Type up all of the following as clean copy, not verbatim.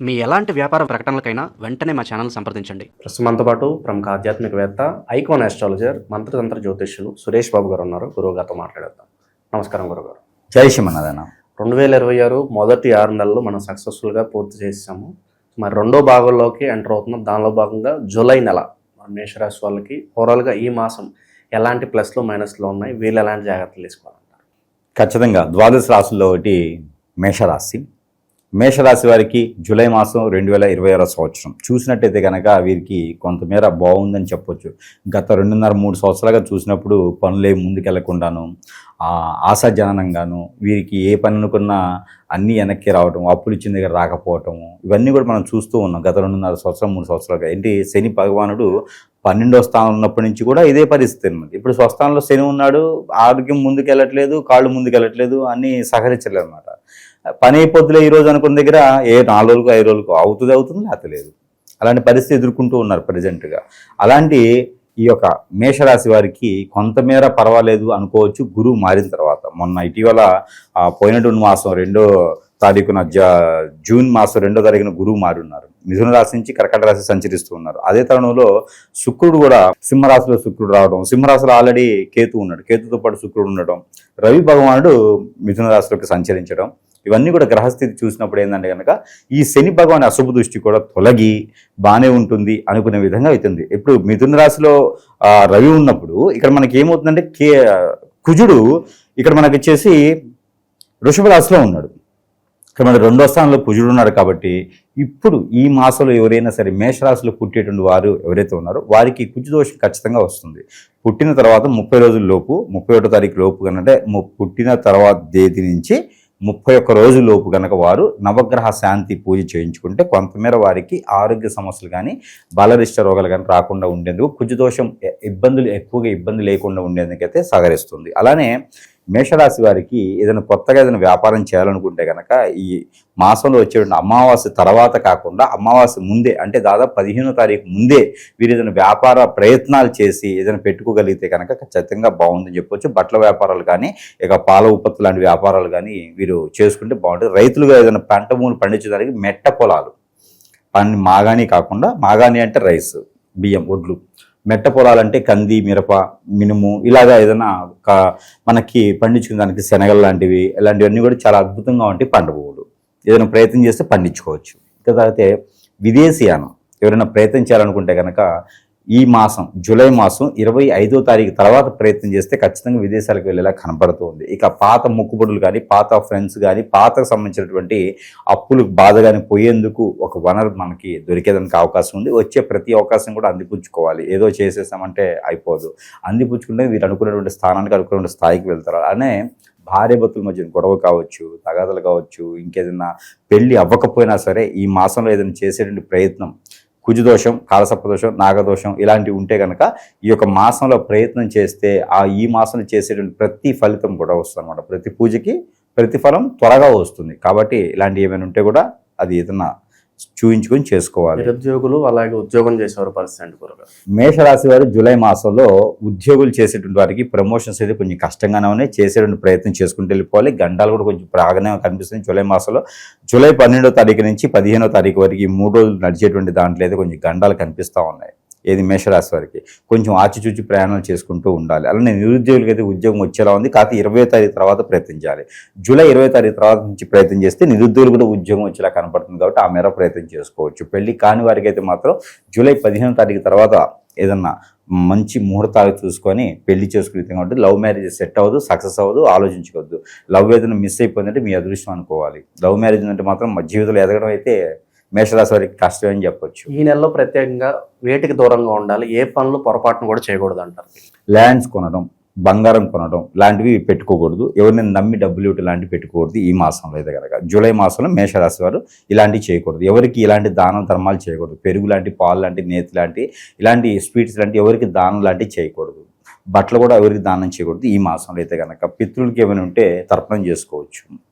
మీ ఎలాంటి వ్యాపార ప్రకటనలకైనా వెంటనే మా ఛానల్ సంప్రదించండి. ప్రస్తుతం మనతో పాటు ప్రముఖ ఆధ్యాత్మికవేత్త, ఐకాన్ ఆస్ట్రాలజర్, మంత్రతంత్ర జ్యోతిష్యులు సురేష్ బాబు గారు ఉన్నారు. గురువు గారితో మాట్లాడేద్దాం. నమస్కారం గురుగారు. జై శ్రీమన్నారాయణ. 2026 మొదటి 6 నెలలు మనం సక్సెస్ఫుల్గా పూర్తి చేసాము. మరి రెండో భాగంలోకి ఎంటర్ అవుతున్నాం. దానిలో భాగంగా జూలై నెల మేషరాశి వాళ్ళకి ఓవరాల్గా ఈ మాసం ఎలాంటి ప్లస్లు మైనస్లు ఉన్నాయి, వీళ్ళు ఎలాంటి జాగ్రత్తలు తీసుకోవాలంటారు? ఖచ్చితంగా ద్వాదశ రాశుల్లో ఒకటి మేషరాశి. మేషరాశి వారికి జూలై మాసం 2026 సంవత్సరం చూసినట్టయితే కనుక వీరికి కొంతమేర బాగుందని చెప్పొచ్చు. గత 2.5-3 సంవత్సరాలుగా చూసినప్పుడు పనులే ముందుకెళ్లకుండాను, ఆశాజననంగాను, వీరికి ఏ పని అనుకున్నా అన్నీ వెనక్కి రావటం, అప్పులు ఇచ్చిన దగ్గర రాకపోవటము, ఇవన్నీ కూడా మనం చూస్తూ ఉన్నాం గత 2.5 సంవత్సరం 3 సంవత్సరాలుగా. ఏంటి, శని భగవానుడు 12వ స్థానం ఉన్నప్పటి నుంచి కూడా ఇదే పరిస్థితి అనమాట. ఇప్పుడు స్వస్థానంలో శని ఉన్నాడు, ఆరోగ్యం ముందుకెళ్ళట్లేదు, కాళ్ళు ముందుకెళ్ళట్లేదు, అన్నీ సహకరించలేదు అనమాట. పని అయిపోద్దులే ఈరోజు అనుకున్న దగ్గర 4 రోజులకు 5 రోజులకు అవుతుంది లేకపోతే లేదు. అలాంటి పరిస్థితి ఎదుర్కొంటూ ఉన్నారు ప్రజెంట్గా. అలాంటి ఈ యొక్క మేషరాశి వారికి కొంతమేర పర్వాలేదు అనుకోవచ్చు గురువు మారిన తర్వాత. మొన్న ఇటీవల పోయినటువంటి మాసం 2వ తారీఖున జూన్ మాసం 2వ తారీఖున గురువు మారి ఉన్నారు. మిథున రాశి నుంచి కర్కాటక రాశి సంచరిస్తూ ఉన్నారు. అదే తరుణంలో శుక్రుడు కూడా సింహరాశిలో శుక్రుడు రావడం, సింహరాశిలో ఆల్రెడీ కేతు ఉన్నాడు, కేతుతో పాటు శుక్రుడు ఉండడం, రవి భగవానుడు మిథున రాశిలోకి సంచరించడం, ఇవన్నీ కూడా గ్రహస్థితి చూసినప్పుడు ఏంటంటే కనుక ఈ శని భగవాన్ అశుభ దృష్టి కూడా తొలగి బాగానే ఉంటుంది అనుకునే విధంగా అవుతుంది. ఇప్పుడు మిథున రాశిలో రవి ఉన్నప్పుడు ఇక్కడ మనకి ఏమవుతుందంటే కుజుడు ఇక్కడ మనకి వచ్చేసి వృషభ రాశిలో ఉన్నాడు. ఇక్కడ మన 2వ స్థానంలో కుజుడు ఉన్నాడు. కాబట్టి ఇప్పుడు ఈ మాసంలో ఎవరైనా సరే మేషరాశిలో పుట్టేటువంటి వారు ఎవరైతే ఉన్నారో వారికి కుజదోషం ఖచ్చితంగా వస్తుంది. పుట్టిన తర్వాత 30 రోజుల లోపు, 31వ తారీఖు లోపు కనంటే పుట్టిన తర్వాత తేదీ నుంచి 31 రోజుల లోపు కనుక వారు నవగ్రహ శాంతి పూజ చేయించుకుంటే కొంతమేర వారికి ఆరోగ్య సమస్యలు కానీ బలరిష్ట రోగాలు కానీ రాకుండా ఉండేందుకు, కుజదోషం ఎక్కువగా ఇబ్బంది లేకుండా ఉండేందుకైతే సహకరిస్తుంది. అలానే మేషరాశి వారికి ఏదైనా కొత్తగా ఏదైనా వ్యాపారం చేయాలనుకుంటే కనుక ఈ మాసంలో వచ్చేటువంటి అమావాస్య తర్వాత కాకుండా అమావాస్య ముందే, అంటే దాదాపు 15వ తారీఖు ముందే వీరు ఏదైనా వ్యాపార ప్రయత్నాలు చేసి ఏదైనా పెట్టుకోగలిగితే కనుక ఖచ్చితంగా బాగుందని చెప్పొచ్చు. బట్టల వ్యాపారాలు కానీ, ఇక పాల ఉత్పత్తి లాంటి వ్యాపారాలు కానీ వీరు చేసుకుంటే బాగుంటుంది. రైతులుగా ఏదైనా పంట భూములు పండించడానికి మెట్ట పొలాలు మాగాణి కాకుండా, మాగాణి అంటే రైస్, బియ్యం, ఒడ్లు, మెట్ట పొలాలంటే కంది, మిరప, మినుము, ఇలాగా ఏదైనా మనకి పండించుకునే దానికి శనగలు లాంటివి, ఇలాంటివన్నీ కూడా చాలా అద్భుతంగా ఉంటాయి పంట భూములు. ఏదైనా ప్రయత్నం చేస్తే పండించుకోవచ్చు. తర్వాత విదేశీయానం ఎవరైనా ప్రయత్నం చేయాలనుకుంటే కనుక ఈ మాసం జూలై మాసం 25వ తారీఖు తర్వాత ప్రయత్నం చేస్తే ఖచ్చితంగా విదేశాలకు వెళ్ళేలా కనపడుతుంది. ఇక పాత మొక్కుబడులు కానీ, పాత ఫ్రెండ్స్ కానీ, పాతకు సంబంధించినటువంటి అప్పులు బాధ కానీ పోయేందుకు ఒక వనరు మనకి దొరికేదానికి అవకాశం ఉంది. వచ్చే ప్రతి అవకాశం కూడా అందిపుచ్చుకోవాలి. ఏదో చేసేసామంటే అయిపోదు. అందిపుచ్చుకుంటే వీరు అనుకున్నటువంటి స్థానానికి, అనుకున్న స్థాయికి వెళ్తారు. అలానే భార్యాభర్తల మధ్య గొడవ కావచ్చు, తగాదలు కావచ్చు, ఇంకేదైనా పెళ్లి అవ్వకపోయినా సరే ఈ మాసంలో ఏదైనా చేసేటువంటి ప్రయత్నం, కుజదోషం, కాలసర్పదోషం, నాగదోషం ఇలాంటివి ఉంటే కనుక ఈ యొక్క మాసంలో ప్రయత్నం చేస్తే ఈ మాసంలో చేసేటువంటి ప్రతి ఫలితం కూడా వస్తుంది అనమాట. ప్రతి పూజకి ప్రతిఫలం త్వరగా వస్తుంది. కాబట్టి ఇలాంటివి ఏమైనా ఉంటే కూడా అది ఏదైనా చూయించుకొని చేసుకోవాలి. నిరుద్యోగులు అలాగే ఉద్యోగం చేసేవారు పరిస్థితి గురుగారు. మేషరాశి వారు జూలై మాసంలో ఉద్యోగులు చేసేటువంటి వారికి ప్రమోషన్స్ అయితే కొంచెం కష్టంగానే ఉన్నాయి. చేసేటువంటి ప్రయత్నం చేసుకుంటూ వెళ్ళిపోవాలి. గండాలు కూడా కొంచెం బాగానే కనిపిస్తుంది జూలై మాసంలో. జూలై 12వ తారీఖు నుంచి 15వ తారీఖు వరకు ఈ 3 రోజులు నడిచేటువంటి దాంట్లో అయితే కొంచెం గండాలు కనిపిస్తూ ఉన్నాయి. ఏది మేషరాశి వారికి కొంచెం ఆచిచూచి ప్రయాణాలు చేసుకుంటూ ఉండాలి. అలానే నిరుద్యోగులకి అయితే ఉద్యోగం వచ్చేలా ఉంది. కాకపోతే 20వ తారీఖు తర్వాత ప్రయత్నించాలి. జూలై 20వ తారీఖు తర్వాత నుంచి ప్రయత్నం చేస్తే నిరుద్యోగులు కూడా ఉద్యోగం వచ్చేలా కనపడుతుంది. కాబట్టి ఆ మేర ప్రయత్నం చేసుకోవచ్చు. పెళ్లి కాని వారికి అయితే మాత్రం జూలై 15వ తారీఖు తర్వాత ఏదన్నా మంచి ముహూర్తాలు చూసుకొని పెళ్లి చేసుకునే విధంగా ఉంటుంది. లవ్ మ్యారేజ్ సెట్ అవ్వదు, సక్సెస్ అవ్వదు, ఆలోచించుకోవద్దు. లవ్ ఏదైనా మిస్ అయిపోయిందంటే మీ అదృష్టం అనుకోవాలి. లవ్ మ్యారేజ్ అంటే మాత్రం మా జీవితంలో ఎదగడం అయితే మేషరాశి వారికి కష్టం అని చెప్పొచ్చు. ఈ నెలలో ప్రత్యేకంగా వేటికి దూరంగా ఉండాలి, ఏ పనులు పొరపాటును కూడా చేయకూడదు అంటారు? ల్యాండ్స్ కొనడం, బంగారం కొనడం లాంటివి పెట్టుకోకూడదు. ఎవరిని నమ్మి డబ్బులు ఇవ్వటం లాంటివి పెట్టుకోకూడదు. ఈ మాసంలో అయితే కనుక జూలై మాసంలో మేషరాశి వారు ఇలాంటివి చేయకూడదు. ఎవరికి ఇలాంటి దానం ధర్మాలు చేయకూడదు. పెరుగు లాంటి, పాలు లాంటి, నేతి లాంటి, ఇలాంటి స్వీట్స్ లాంటి ఎవరికి దానం లాంటివి చేయకూడదు. బట్టలు కూడా ఎవరికి దానం చేయకూడదు. ఈ మాసంలో అయితే కనుక పితృలకి ఏమైనా ఉంటే తర్పణం చేసుకోవచ్చు.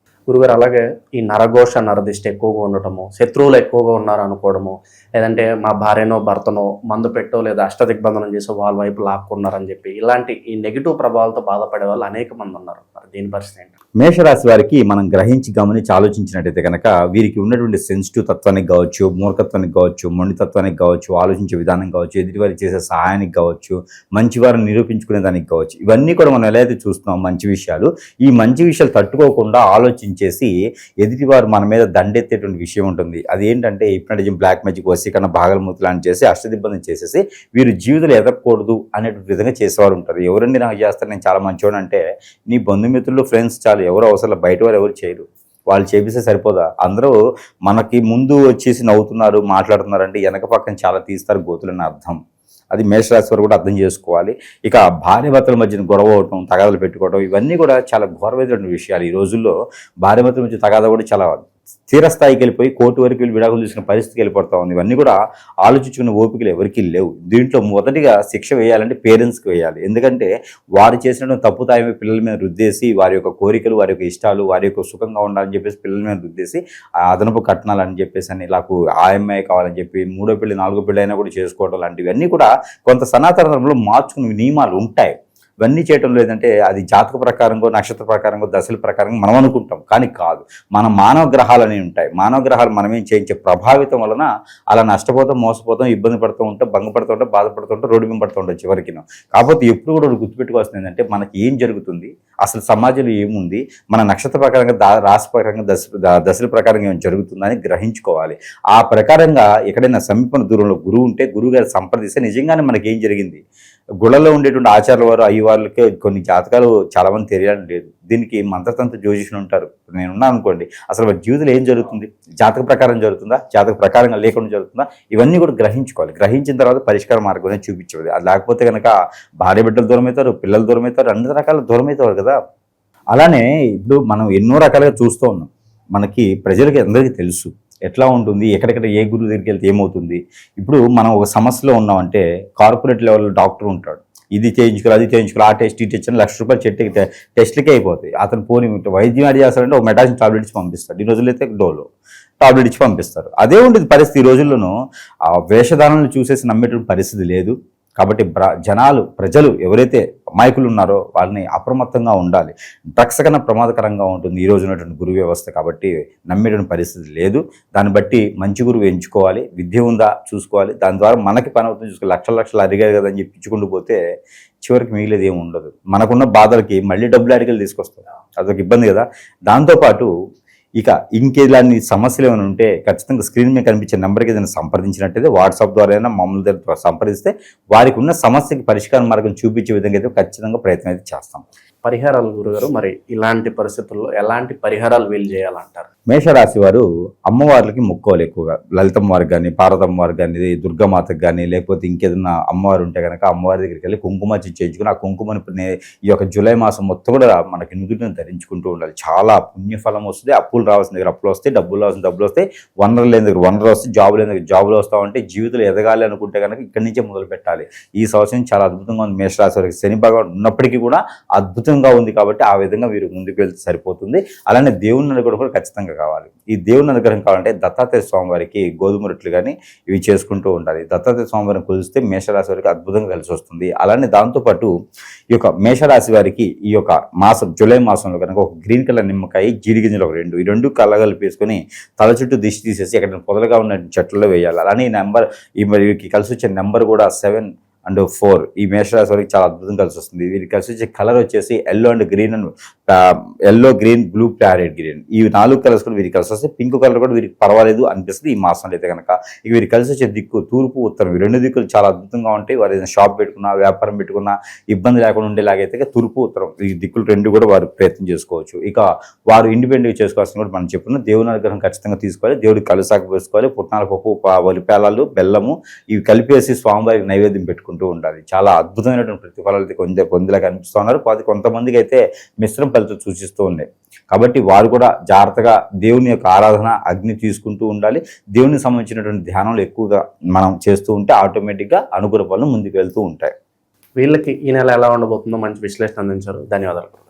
గురుగారు, అలాగే ఈ నరఘోష, నరదిష్టి ఎక్కువగా ఉండటము, శత్రువులు ఎక్కువగా ఉన్నారు అనుకోవడము, లేదంటే మా భార్యనో భర్తనో మందు పెట్టో లేదా అష్టదిగ్బంధనం చేసో వాళ్ళ వైపు లాక్కున్నారని చెప్పి ఇలాంటి ఈ నెగిటివ్ ప్రభావాలతో బాధపడే వాళ్ళు అనేక మంది ఉన్నారు. మరి దీని పరిస్థితి ఏంటి? మేషరాశి వారికి మనం గ్రహించి గమనించి ఆలోచించినట్టయితే కనుక వీరికి ఉన్నటువంటి సెన్సిటివ్ తత్వానికి కావచ్చు, మూర్ఖత్వానికి కావచ్చు, మొండితత్వానికి కావచ్చు, ఆలోచించే విధానం కావచ్చు, ఎదుటివారికి చేసే సహాయానికి కావచ్చు, మంచివారిని నిరూపించుకునే దానికి కావచ్చు, ఇవన్నీ కూడా మనం ఎలా అయితే చూస్తున్నాం మంచి విషయాలు, ఈ మంచి విషయాలు తట్టుకోకుండా ఆలోచించేసి ఎదుటివారు మన మీద దండెత్తేటువంటి విషయం ఉంటుంది. అది ఏంటంటే హిప్నటిజం, బ్లాక్ మ్యాజిక్, వశీకరణ, భాగలమూతి లాంటి చేసి అష్టదిబ్బంది చేసేసి వీరు జీవితంలో ఎదగకూడదు అనేటువంటి విధంగా చేసేవారు ఉంటారు. ఎవరండి నాకు చేస్తారు, నేను చాలా మంచివాడు అంటే నీ బంధుమిత్రులు, ఫ్రెండ్స్ చాలు, ఎవరు అవసరం, బయట వారు ఎవరు చేయరు, వాళ్ళు చేపిస్తే సరిపోదా? అందరూ మనకి ముందు వచ్చేసి నవ్వుతున్నారు, మాట్లాడుతున్నారంటే వెనక పక్కన చాలా తీస్తారు గోతులని అర్థం. అది మేషరాశి వారు కూడా అర్థం చేసుకోవాలి. ఇక భార్యాభర్తల మధ్యన గొడవ అవటం, తగాదాలు పెట్టుకోవడం, ఇవన్నీ కూడా చాలా ఘోరమైనటువంటి విషయాలు. ఈ రోజుల్లో భార్యాభర్తల మధ్య తగాదా కూడా చాలా తీరస్థాయికి వెళ్ళిపోయి కోర్టు వరకు వెళ్ళి విడాకులు తీసుకునే పరిస్థితికి వెళ్ళిపోతా ఉంది. ఇవన్నీ కూడా ఆలోచించుకునే ఓపికలు ఎవరికి లేవు. దీంట్లో మొదటిగా శిక్ష వేయాలంటే పేరెంట్స్కి వేయాలి. ఎందుకంటే వారు చేసిన తప్పుతాయమే పిల్లల మీద రుద్దేసి వారి యొక్క కోరికలు, వారి యొక్క ఇష్టాలు, వారి యొక్క సుఖంగా ఉండాలని చెప్పేసి పిల్లల మీద రుద్దేసి ఆ అదనపు కట్నాలని చెప్పేసి అని నాకు ఆయమ్మాయి కావాలని చెప్పి 3వ పెళ్లి 4వ పెళ్లి అయినా కూడా చేసుకోవడం లాంటివి అన్నీ కూడా కొంత సనాతన ధర్మంలో మార్చుకునే నియమాలు ఉంటాయి. ఇవన్నీ చేయటం లేదంటే అది జాతక ప్రకారంగా, నక్షత్ర ప్రకారంగా, దశల ప్రకారంగా మనం అనుకుంటాం, కానీ కాదు. మన మానవ గ్రహాలు అనేవి ఉంటాయి. మానవ గ్రహాలు మనమేం చేయించే ప్రభావితం వలన అలా నష్టపోతాం, మోసపోతాం, ఇబ్బంది పడుతూ ఉంటాం, భంగపడుతూ ఉంటాం, బాధపడుతూ ఉంటాం, రోడ్డు మీద పడుతూ ఉంటాం చివరికి. కాకపోతే ఎప్పుడు కూడా గుర్తుపెట్టుకోవాల్సింది ఏంటంటే మనకి ఏం జరుగుతుంది, అసలు సమాజంలో ఏముంది, మన నక్షత్ర ప్రకారంగా, రాశి ప్రకారంగా, దశల ప్రకారంగా ఏమైనా జరుగుతుందని గ్రహించుకోవాలి. ఆ ప్రకారంగా ఎక్కడైనా సమీప దూరంలో గురువు ఉంటే గురువు గారు సంప్రదిస్తే నిజంగానే మనకి ఏం జరిగింది. గుళ్ళలో ఉండేటువంటి ఆచార్యుల వారు, అయ్యి వాళ్ళకి కొన్ని జాతకాలు చాలా మంది తెలియడం లేదు. దీనికి మంత్రతంత్ర జ్యోతిషులు ఉంటారు. నేనున్నాను అనుకోండి, అసలు వారి జీవితంలో ఏం జరుగుతుంది, జాతక ప్రకారం జరుగుతుందా, జాతక ప్రకారంగా లేకుండా జరుగుతుందా, ఇవన్నీ కూడా గ్రహించుకోవాలి. గ్రహించిన తర్వాత పరిష్కార మార్గం చూపించేది. అది లేకపోతే కనుక భార్య బిడ్డలు దూరం అవుతారు, పిల్లలు దూరం అవుతారు, అన్ని రకాల దూరం అవుతారు కదా. అలానే ఇప్పుడు మనం ఎన్నో రకాలుగా చూస్తూ ఉన్నాం. మనకి ప్రజలకి అందరికీ తెలుసు ఎట్లా ఉంటుంది, ఎక్కడెక్కడ ఏ గురువు దగ్గరికి వెళ్తే ఏమవుతుంది. ఇప్పుడు మనం ఒక సమస్యలో ఉన్నామంటే కార్పొరేట్ లెవెల్లో డాక్టర్ ఉంటాడు, ఇది చేయించుకోవాలి, అది చేయించుకోవాలి, ఆ టెస్ట్, ఈ టెస్ట్ అని ₹1,00,000 టెస్ట్లకే అయిపోతాయి. అతను పోనీ వైద్యం యాడ్ చేస్తారంటే ఒక మెటాసిన్ టాబ్లెట్ ఇచ్చి పంపిస్తాడు. ఈ రోజుల్లో అయితే డోలో టాబ్లెట్ ఇచ్చి పంపిస్తారు. అదే ఉండేది పరిస్థితి. ఈ రోజుల్లోనూ ఆ వేషధారణలు చూసేసి నమ్మేటువంటి పరిస్థితి లేదు. కాబట్టి ప్రజలు ఎవరైతే అమాయకులు ఉన్నారో వాళ్ళని అప్రమత్తంగా ఉండాలి. డ్రగ్స్ కన్నా ప్రమాదకరంగా ఉంటుంది ఈ రోజు ఉన్నటువంటి గురువు వ్యవస్థ. కాబట్టి నమ్మేటువంటి పరిస్థితి లేదు. దాన్ని బట్టి మంచి గురువు ఎంచుకోవాలి. విద్య ఉందా చూసుకోవాలి. దాని ద్వారా మనకి పని అవుతుంది చూసుకోవాలి. లక్షలు అడిగారు కదా అని చెప్పి ఇచ్చుకుంటూ పోతే చివరికి మిగిలేదు ఏమి ఉండదు. మనకున్న బాధలకి మళ్ళీ డబ్బులు అడిగలు తీసుకొస్తాం, అదొక ఇబ్బంది కదా. దాంతోపాటు ఇక ఇంకేలాంటి సమస్యలు ఏమైనా ఉంటే ఖచ్చితంగా స్క్రీన్ మీద కనిపించే నెంబర్కి ఏదైనా సంప్రదించినట్టయితే వాట్సాప్ ద్వారా అయినా మమ్మల్ని దగ్గర సంప్రదిస్తే వారికి ఉన్న సమస్యకి పరిష్కార మార్గం చూపించే విధంగా అయితే ఖచ్చితంగా ప్రయత్నం అయితే చేస్తాం. పరిహారాలు గురుగారు, మరి ఇలాంటి పరిస్థితుల్లో ఎలాంటి పరిహారాలు వీలు చేయాలంటారు? మేషరాశి వారు అమ్మవార్లకి మొక్కోవాలి ఎక్కువగా. లలితమ్మ వారికి కానీ, పార్వతమ్మ వారికి కానీ, దుర్గామాతకి కానీ, లేకపోతే ఇంకేదన్నా అమ్మవారు ఉంటే కనుక అమ్మవారి దగ్గరికి వెళ్ళి కుంకుమ చేయించుకుని ఆ కుంకుమని ఈ యొక్క జూలై మాసం మొత్తం కూడా మనకి నుదుటిని ధరించుకుంటూ ఉండాలి. చాలా పుణ్యఫలం వస్తుంది. అప్పులు రావాల్సిన దగ్గర అప్పులు వస్తాయి, డబ్బులు రావాల్సిన డబ్బులు వస్తాయి, వనరులు లేని దగ్గర వనరులు వస్తాయి, జాబులు లేని దగ్గర జాబులు వస్తామంటే జీవితంలో ఎదగాలి అనుకుంటే కనుక ఇక్కడి నుంచే మొదలు పెట్టాలి. ఈ సంవత్సరం చాలా అద్భుతంగా ఉంది మేషరాశి వారికి. శని భగవాన్ ఉన్నప్పటికీ కూడా అద్భుతంగా ఉంది. కాబట్టి ఆ విధంగా వీరు ముందుకు వెళ్తే సరిపోతుంది. అలానే దేవుని అనుగ్రహం కూడా ఖచ్చితంగా కావాలి. ఈ దేవుని అనుగ్రహం కావాలంటే దత్తాత్రేయ స్వామి వారికి గోధుమ రొట్టెలు కానీ ఇవి చేసుకుంటూ ఉండాలి. దత్తాత్రేయ స్వామి వారిని కొలిస్తే మేషరాశి వారికి అద్భుతంగా కలిసి వస్తుంది. అలానే దాంతోపాటు ఈ యొక్క మేషరాశి వారికి ఈ యొక్క మాసం జూలై మాసంలో కనుక ఒక గ్రీన్ కలర్ నిమ్మకాయ, జీడిగింజలు ఒక 2 ఈ 2 కలగలిపేసుకొని తల చుట్టూ దిష్టి తీసేసి ఎక్కడ పొదలుగా ఉన్న చెట్లలో వేయాలి. అలానే ఈ వీరికి కలిసి వచ్చే నెంబర్ కూడా 7 and 4. ఈ మేషరాశి వారికి చాలా అద్భుతంగా కలిసి వస్తుంది. వీరికి కలిసి వచ్చే కలర్ వచ్చేసి yellow green blue parrot green, ఈ 4 కలర్స్ కూడా వీరికి కలిసి వస్తే పింక్ కలర్ కూడా వీరికి పర్వాలేదు అనిపిస్తుంది ఈ మాసంలో అయితే కనుక. ఇక వీరికి కలిసి వచ్చే దిక్కు తూర్పు, ఉత్తరం, ఈ 2 దిక్కులు చాలా అద్భుతంగా ఉంటాయి. వారు ఏదైనా షాప్ పెట్టుకున్నా, వ్యాపారం పెట్టుకున్నా ఇబ్బంది లేకుండా ఉండేలాగైతే తూర్పు, ఉత్తరం ఈ దిక్కులు 2 కూడా వారు ప్రయత్నం చేసుకోవచ్చు. ఇక వారు ఇండిపెండెంట్గా చేసుకోవాల్సిన కూడా మనం చెప్పుకున్న దేవుని అనుగ్రహం ఖచ్చితంగా తీసుకోవాలి. దేవుడికి కలుసాకు వేసుకోవాలి. పుట్నాల పప్పు, వలిపేలాలు, బెల్లము ఇవి కలిపేసి స్వామివారికి నైవేద్యం పెట్టుకుంటూ ఉండాలి. చాలా అద్భుతమైనటువంటి ప్రతిఫలాలు పొందేలా కనిపిస్తూ ఉన్నారు. కొంతమందికి అయితే మిశ్రమ ఫలితం సూచిస్తూ ఉన్నాయి. కాబట్టి వారు కూడా జాగ్రత్తగా దేవుని యొక్క ఆరాధన, అగ్ని తీసుకుంటూ ఉండాలి. దేవునికి సంబంధించినటువంటి ధ్యానాలు ఎక్కువగా మనం చేస్తూ ఉంటే ఆటోమేటిక్గా అనుకూల పనులు ముందుకు వెళ్తూ ఉంటాయి. వీళ్ళకి ఈ నెల ఎలా ఉండబోతుందో మంచి విశ్లేషణ అందించారు. ధన్యవాదాలు.